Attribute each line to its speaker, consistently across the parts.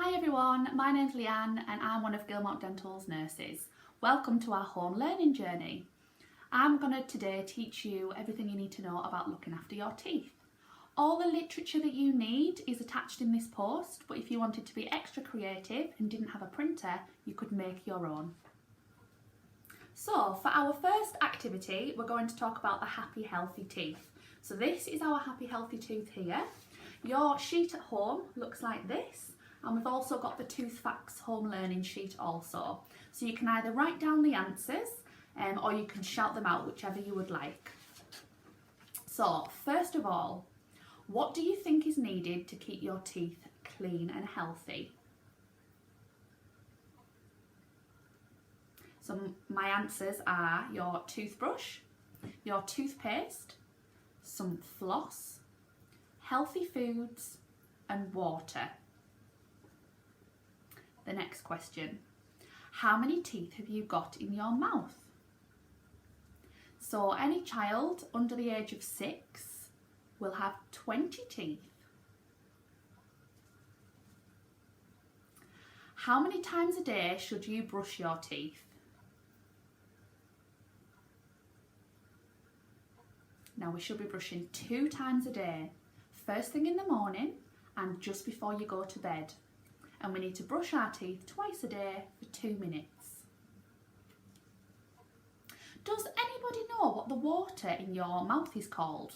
Speaker 1: Hi everyone, my name's Leanne and I'm one of Gilmont Dental's nurses. Welcome to our home learning journey. I'm going to today teach you everything you need to know about looking after your teeth. All the literature that you need is attached in this post, but if you wanted to be extra creative and didn't have a printer, you could make your own. So for our first activity, we're going to talk about the happy healthy teeth. So this is our happy healthy tooth here. Your sheet at home looks like this. And we've also got the Tooth Facts home learning sheet also. So you can either write down the answers or you can shout them out, whichever you would like. So first of all, what do you think is needed to keep your teeth clean and healthy? So my answers are your toothbrush, your toothpaste, some floss, healthy foods and water. The next question, how many teeth have you got in your mouth? So any child under the age of 6 will have 20 teeth. How many times a day should you brush your teeth? Now we should be brushing 2 times a day, first thing in the morning and just before you go to bed. And we need to brush our teeth twice a day for 2 minutes. Does anybody know what the water in your mouth is called?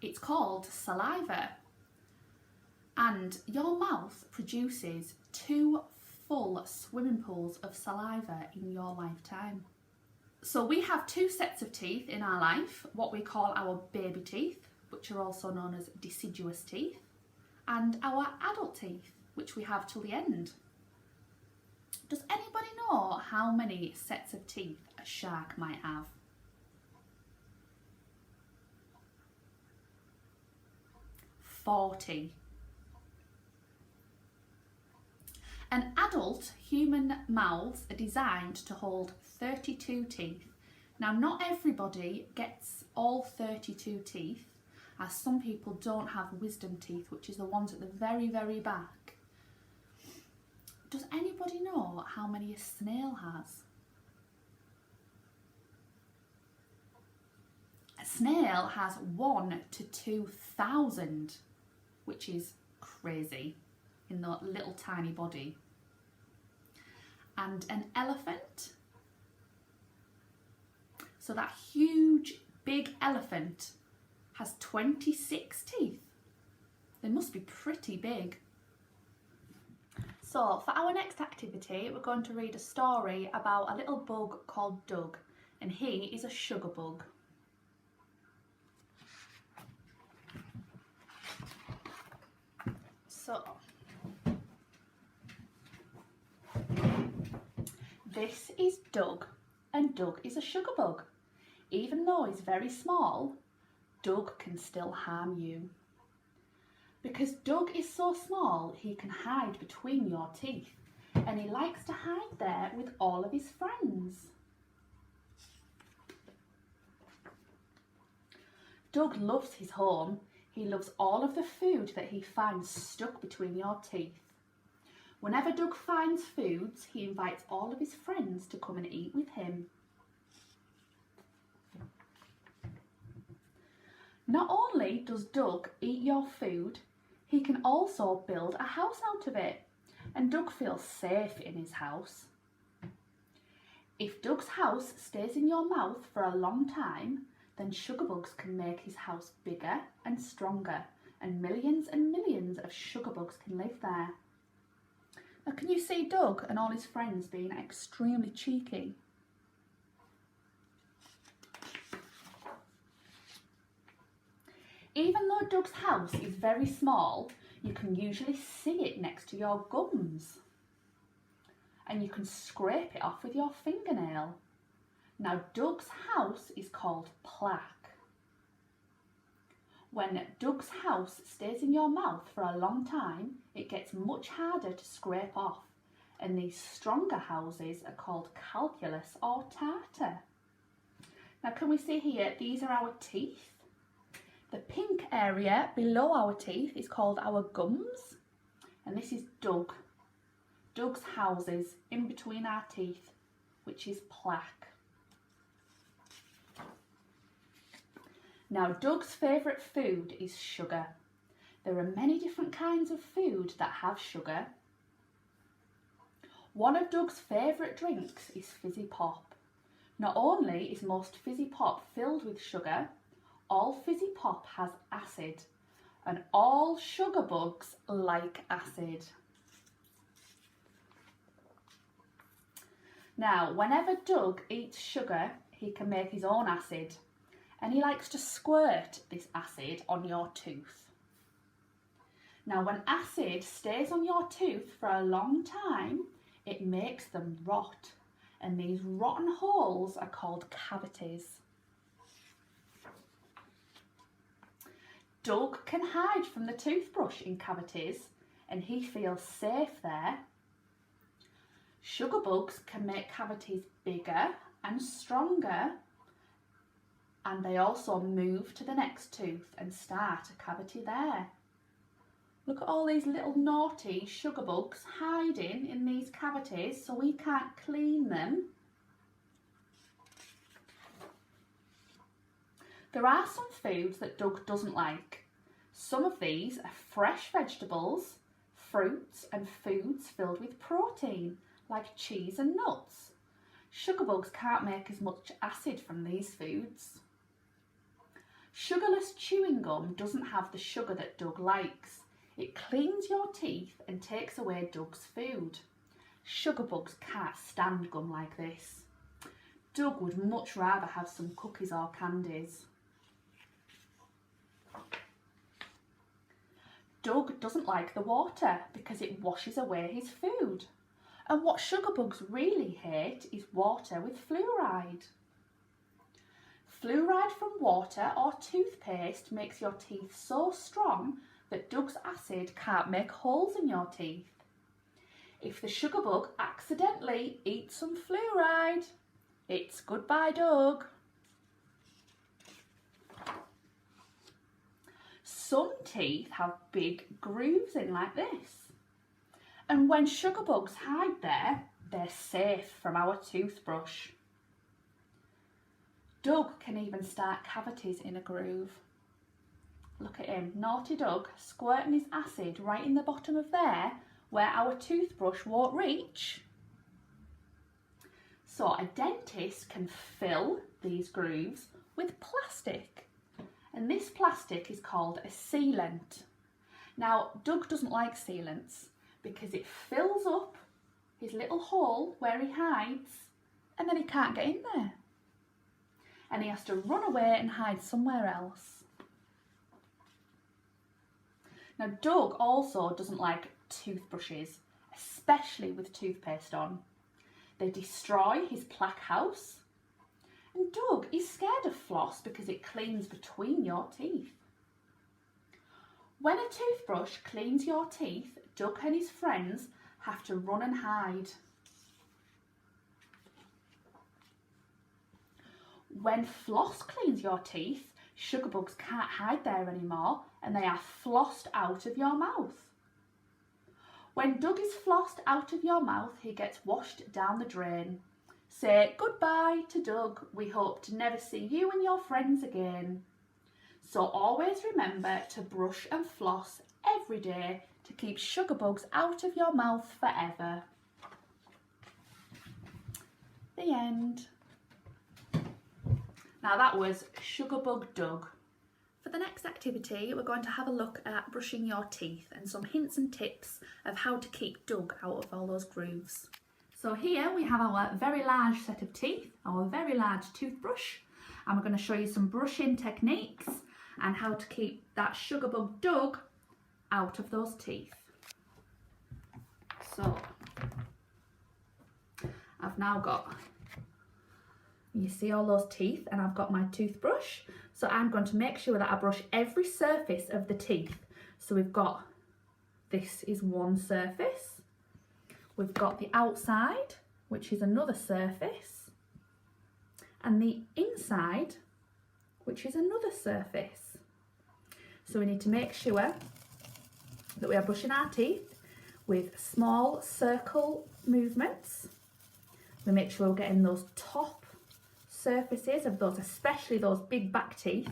Speaker 1: It's called saliva. And your mouth produces 2 full swimming pools of saliva in your lifetime. So we have 2 sets of teeth in our life, what we call our baby teeth, which are also known as deciduous teeth, and our adult teeth, which we have till the end. Does anybody know how many sets of teeth a shark might have? 40. An adult human mouths are designed to hold 32 teeth. Now not everybody gets all 32 teeth, as some people don't have wisdom teeth, which is the ones at the very, very back. Does anybody know how many a snail has? A snail has 1 to 2,000, which is crazy in the little tiny body. And an elephant, so that huge big elephant has 26 teeth. They must be pretty big. So for our next activity, we're going to read a story about a little bug called Doug, and he is a sugar bug. So this is Doug, and Doug is a sugar bug. Even though he's very small, Doug can still harm you. Because Doug is so small, he can hide between your teeth, and he likes to hide there with all of his friends. Doug loves his home. He loves all of the food that he finds stuck between your teeth. Whenever Doug finds foods, he invites all of his friends to come and eat with him. Not only does Doug eat your food, he can also build a house out of it, and Doug feels safe in his house. If Doug's house stays in your mouth for a long time, then sugar bugs can make his house bigger and stronger, and millions of sugar bugs can live there. Now can you see Doug and all his friends being extremely cheeky? Even though Doug's house is very small, you can usually see it next to your gums. And you can scrape it off with your fingernail. Now Doug's house is called plaque. When Doug's house stays in your mouth for a long time, it gets much harder to scrape off. And these stronger houses are called calculus or tartar. Now can we see here, these are our teeth. The pink area below our teeth is called our gums, and this is Doug. Doug's houses in between our teeth, which is plaque. Now, Doug's favourite food is sugar. There are many different kinds of food that have sugar. One of Doug's favourite drinks is fizzy pop. Not only is most fizzy pop filled with sugar, all fizzy pop has acid, and all sugar bugs like acid. Now, whenever Doug eats sugar, he can make his own acid, and he likes to squirt this acid on your tooth. Now, when acid stays on your tooth for a long time, it makes them rot, and these rotten holes are called cavities. Doug can hide from the toothbrush in cavities, and he feels safe there. Sugar bugs can make cavities bigger and stronger, and they also move to the next tooth and start a cavity there. Look at all these little naughty sugar bugs hiding in these cavities so we can't clean them. There are some foods that Doug doesn't like. Some of these are fresh vegetables, fruits and foods filled with protein, like cheese and nuts. Sugar bugs can't make as much acid from these foods. Sugarless chewing gum doesn't have the sugar that Doug likes. It cleans your teeth and takes away Doug's food. Sugar bugs can't stand gum like this. Doug would much rather have some cookies or candies. Doug doesn't like the water because it washes away his food. And what sugar bugs really hate is water with fluoride. Fluoride from water or toothpaste makes your teeth so strong that Doug's acid can't make holes in your teeth. If the sugar bug accidentally eats some fluoride, it's goodbye, Doug. Some teeth have big grooves in like this. And when sugar bugs hide there, they're safe from our toothbrush. Doug can even start cavities in a groove. Look at him, naughty Doug, squirting his acid right in the bottom of there where our toothbrush won't reach. So a dentist can fill these grooves with plastic, and this plastic is called a sealant. Now, Doug doesn't like sealants because it fills up his little hole where he hides and then he can't get in there. And he has to run away and hide somewhere else. Now, Doug also doesn't like toothbrushes, especially with toothpaste on. They destroy his plaque house. And Doug is scared of floss because it cleans between your teeth. When a toothbrush cleans your teeth, Doug and his friends have to run and hide. When floss cleans your teeth, sugar bugs can't hide there anymore and they are flossed out of your mouth. When Doug is flossed out of your mouth, he gets washed down the drain. Say goodbye to Doug. We hope to never see you and your friends again. So always remember to brush and floss every day to keep sugar bugs out of your mouth forever. The end. Now that was Sugar Bug Doug. For the next activity, we're going to have a look at brushing your teeth and some hints and tips of how to keep Doug out of all those grooves. So here we have our very large set of teeth, our very large toothbrush, and we're going to show you some brushing techniques and how to keep that Sugar Bug Doug out of those teeth. So I've now got, you see all those teeth, and I've got my toothbrush. So I'm going to make sure that I brush every surface of the teeth. So we've got, this is one surface. We've got the outside, which is another surface. And the inside, which is another surface. So we need to make sure that we are brushing our teeth with small circle movements. We make sure we're getting those top surfaces of those, especially those big back teeth,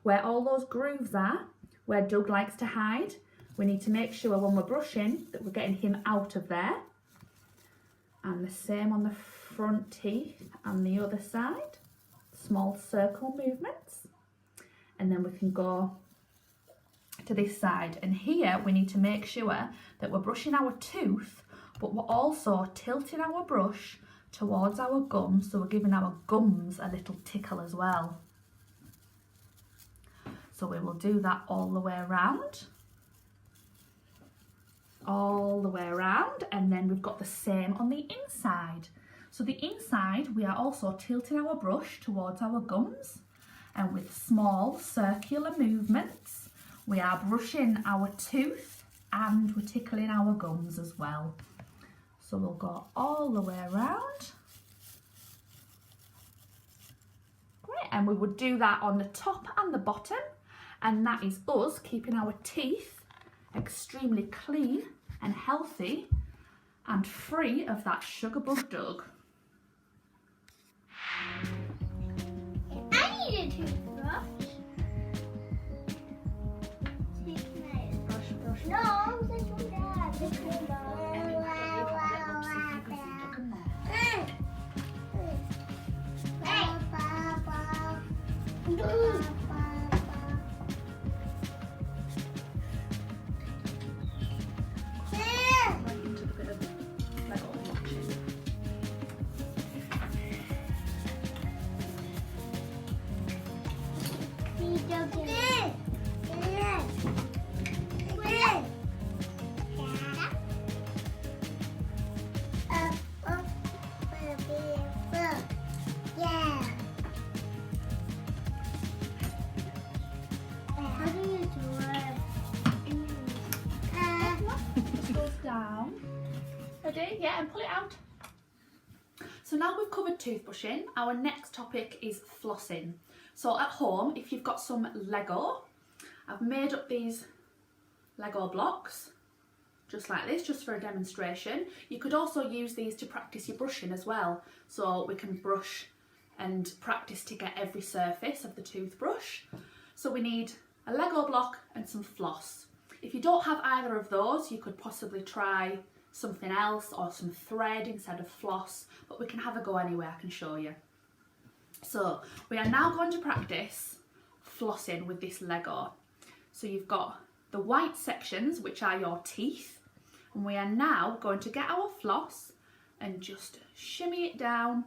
Speaker 1: where all those grooves are, where Doug likes to hide. We need to make sure when we're brushing that we're getting him out of there. And the same on the front teeth and the other side. Small circle movements. And then we can go to this side, and here we need to make sure that we're brushing our tooth, but we're also tilting our brush towards our gums, so we're giving our gums a little tickle as well. So we will do that all the way around, and then we've got the same on the inside. So the inside, we are also tilting our brush towards our gums, and with small circular movements we are brushing our tooth and we're tickling our gums as well. So we'll go all the way around. Great, and we would do that on the top and the bottom, and that is us keeping our teeth extremely clean and healthy and free of that sugar bug Doug.
Speaker 2: I need a toothbrush.
Speaker 1: Brush.
Speaker 2: No, this one does. This one does.
Speaker 1: Ready? Yeah, and pull it out. So now we've covered toothbrushing, our next topic is flossing. So at home, if you've got some Lego, I've made up these Lego blocks, just like this, just for a demonstration. You could also use these to practice your brushing as well. So we can brush and practice to get every surface of the toothbrush. So we need a Lego block and some floss. If you don't have either of those, you could possibly try something else or some thread instead of floss, but we can have a go anyway, I can show you. So we are now going to practice flossing with this Lego. So you've got the white sections, which are your teeth, and we are now going to get our floss and just shimmy it down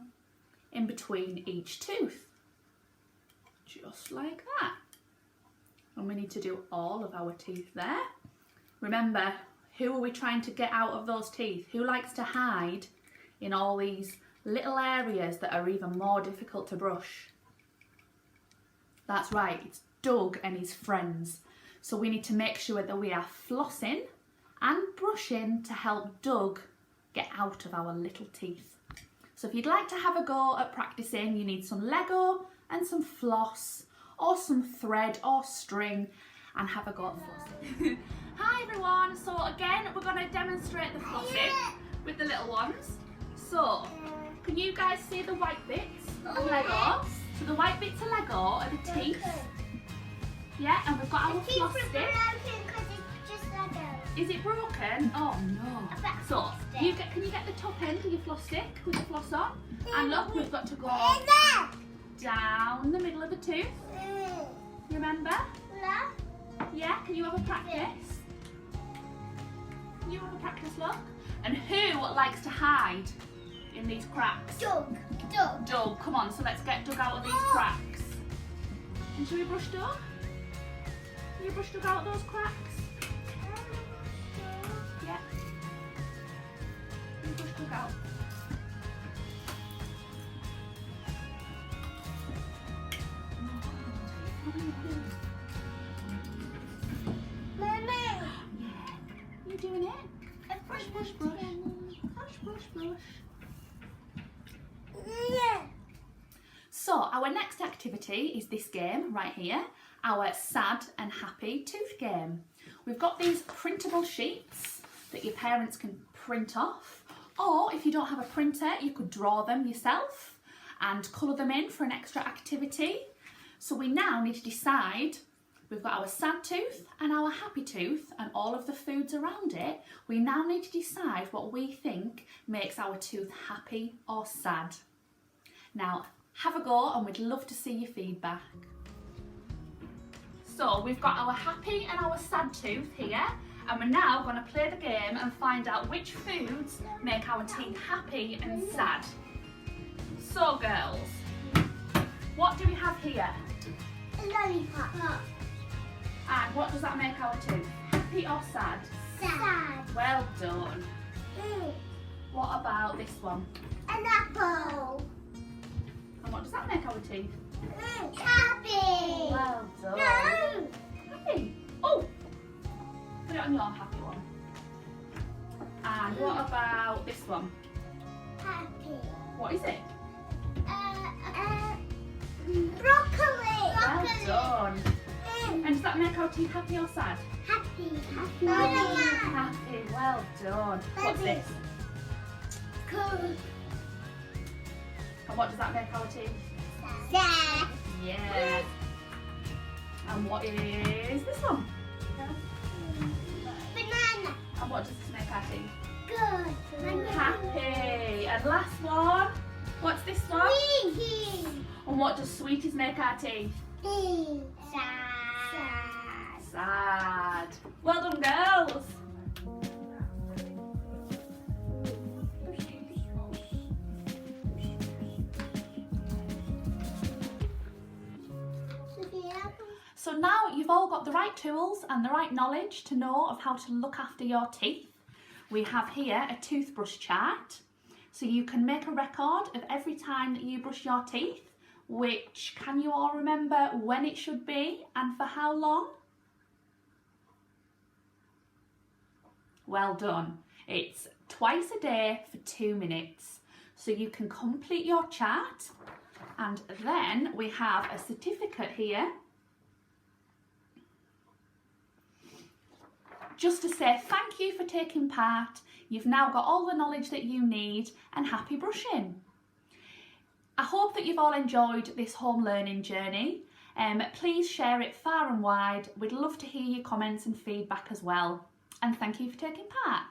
Speaker 1: in between each tooth, just like that. And we need to do all of our teeth there. Remember, who are we trying to get out of those teeth? Who likes to hide in all these little areas that are even more difficult to brush? That's right, it's Doug and his friends. So we need to make sure that we are flossing and brushing to help Doug get out of our little teeth. So if you'd like to have a go at practicing, you need some Lego and some floss or some thread or string, and have a go at flossing. Hi everyone, so again we're going to demonstrate the flossing with the little ones. So, can you guys see the white bits of Lego? So the white bits of Lego are the teeth. Yeah, and we've got our floss stick. Is it broken? Oh no. So, can you get the top end of your floss stick with the floss on? And look, we've got to go down the middle of the tooth. Remember? Yeah, can you have a practice? Can you have a practice, look? And who likes to hide in these cracks?
Speaker 2: Doug.
Speaker 1: Doug, come on, so let's get Doug out of these cracks. And should we brush Doug? Can you brush Doug out of those cracks? Yeah. Can you brush Doug out? You doing it? Brush, brush, brush. Brush, brush, brush.
Speaker 2: Yeah.
Speaker 1: So our next activity is this game right here, our sad and happy tooth game. We've got these printable sheets that your parents can print off, or if you don't have a printer, you could draw them yourself and colour them in for an extra activity. So we now need to decide, we've got our sad tooth and our happy tooth and all of the foods around it. We now need to decide what we think makes our tooth happy or sad. Now, have a go and we'd love to see your feedback. So we've got our happy and our sad tooth here, and we're now going to play the game and find out which foods make our teeth happy and sad. So girls, what do we have here?
Speaker 2: A lollipop.
Speaker 1: And what does that make our tooth? Happy or sad?
Speaker 2: Sad.
Speaker 1: Well done. What about this one?
Speaker 2: An apple.
Speaker 1: And what does that make our teeth?
Speaker 2: Happy.
Speaker 1: Well done.
Speaker 2: No.
Speaker 1: Happy. Oh! Put it on your happy one. And what about this one?
Speaker 2: Happy.
Speaker 1: What is it?
Speaker 2: Broccoli.
Speaker 1: Well done. And does that make our teeth happy or sad?
Speaker 2: Happy.
Speaker 1: Happy. Well done. What's this?
Speaker 2: Good.
Speaker 1: And what does that make our teeth?
Speaker 2: Sad.
Speaker 1: Yeah. And what is this one?
Speaker 2: Banana.
Speaker 1: And what does this make our teeth?
Speaker 2: Good.
Speaker 1: Happy. And last one. What's this one?
Speaker 2: Sweetie.
Speaker 1: And what does sweeties make our teeth?
Speaker 2: Sad.
Speaker 1: Sad. Well done, girls. So now you've all got the right tools and the right knowledge to know of how to look after your teeth. We have here a toothbrush chart, so you can make a record of every time that you brush your teeth, which, can you all remember when it should be and for how long? Well done. It's twice a day for 2 minutes. So you can complete your chart, and then we have a certificate here just to say thank you for taking part. You've now got all the knowledge that you need, and happy brushing. I hope that you've all enjoyed this home learning journey. Please share it far and wide. We'd love to hear your comments and feedback as well. And thank you for taking part.